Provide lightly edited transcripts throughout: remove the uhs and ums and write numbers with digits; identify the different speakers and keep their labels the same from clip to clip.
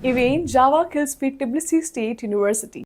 Speaker 1: Ivane, Javakhishvili, Tbilisi State University.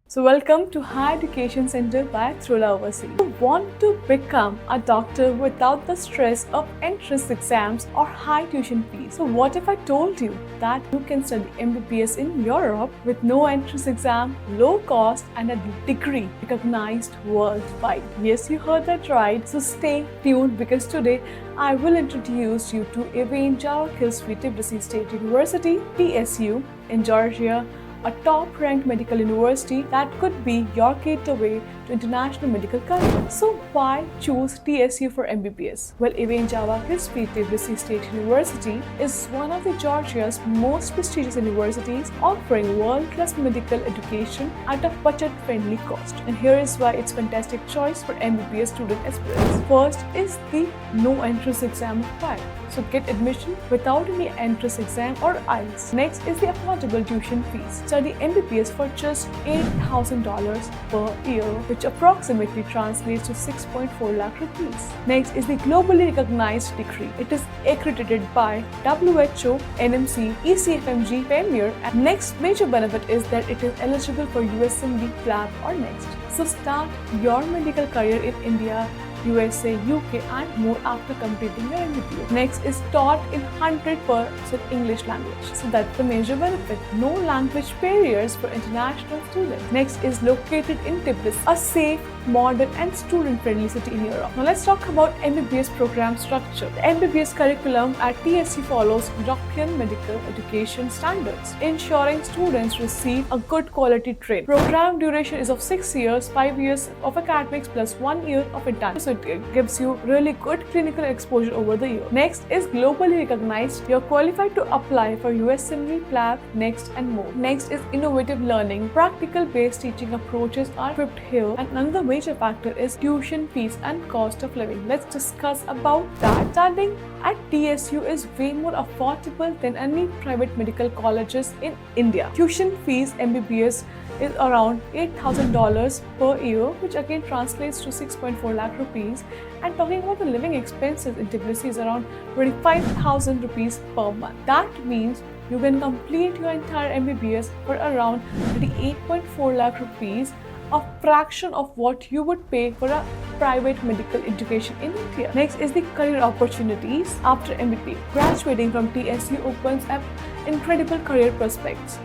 Speaker 1: So welcome to Higher Education Center by Throla Overseas. You want to become a doctor without the stress of entrance exams or high tuition fees. So what if I told you that you can study MBBS in Europe with no entrance exam, low cost and a degree recognized worldwide? Yes, you heard that right. So stay tuned because today I will introduce you to Ivane Javakhishvili Tbilisi State University, TSU in Georgia, a top-ranked medical university that could be your gateway to international medical career. So why choose TSU for MBBS? Well, Ivane Javakhishvili Tbilisi State University is one of the Georgia's most prestigious universities, offering world-class medical education at a budget-friendly cost. And here is why it's a fantastic choice for MBBS student aspirants. First is the no entrance exam required. So get admission without any entrance exam or IELTS. Next is the affordable tuition fees. Study MBBS for just $8,000 per year, which approximately translates to 6.4 lakh rupees. Next is the globally recognized degree. It is accredited by WHO, NMC, ECFMG, Premier. And next major benefit is that it is eligible for USMD, PLAB or NEXT. So start your medical career in India, USA, UK and more after completing your MBBS. Next is taught in 100% English language. So that's the major benefit. No language barriers for international students. Next is located in Tbilisi, a safe, modern and student-friendly city in Europe. Now let's talk about MBBS program structure. The MBBS curriculum at TSU follows European medical education standards, ensuring students receive a good quality training. Program duration is of 6 years, 5 years of academics plus 1 year of internship. So it gives you really good clinical exposure over the year. Next is globally recognized. You're qualified to apply for USMD, PLAB, NEXT and more. Next is innovative learning. Practical-based teaching approaches are equipped here. And another major factor is tuition fees and cost of living. Let's discuss about that. Studying at TSU is way more affordable than any private medical colleges in India. Tuition fees MBBS is around $8,000 per year, which again translates to 6.4 lakh rupees. And talking about the living expenses in Tbilisi is around 25,000 rupees per month. That means you can complete your entire MBBS for around 38.4 lakh rupees, a fraction of what you would pay for a private medical education in India. Next is the career opportunities after MBBS. Graduating from TSU opens up incredible career prospects.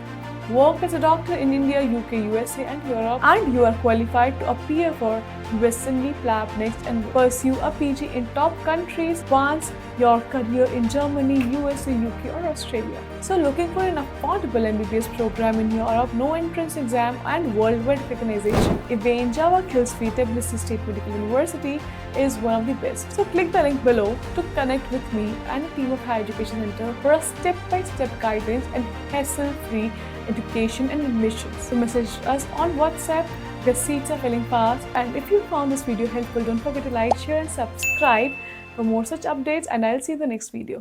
Speaker 1: Work as a doctor in India, UK, USA and Europe, and you are qualified to appear for USMD, PLAB, NEXT and pursue a PG in top countries, advance your career in Germany, USA, UK or Australia. So looking for an affordable MBBS program in Europe, no entrance exam and worldwide recognition, Ivane Javakhishvili Tbilisi State Medical University is one of the best. So click the link below to connect with me and a team of Higher Education Center for a step-by-step guidance and hassle-free education and admissions. So message us on WhatsApp. The seats are filling fast. And if you found this video helpful, don't forget to like, share and subscribe for more such updates, and I'll see you in the next video.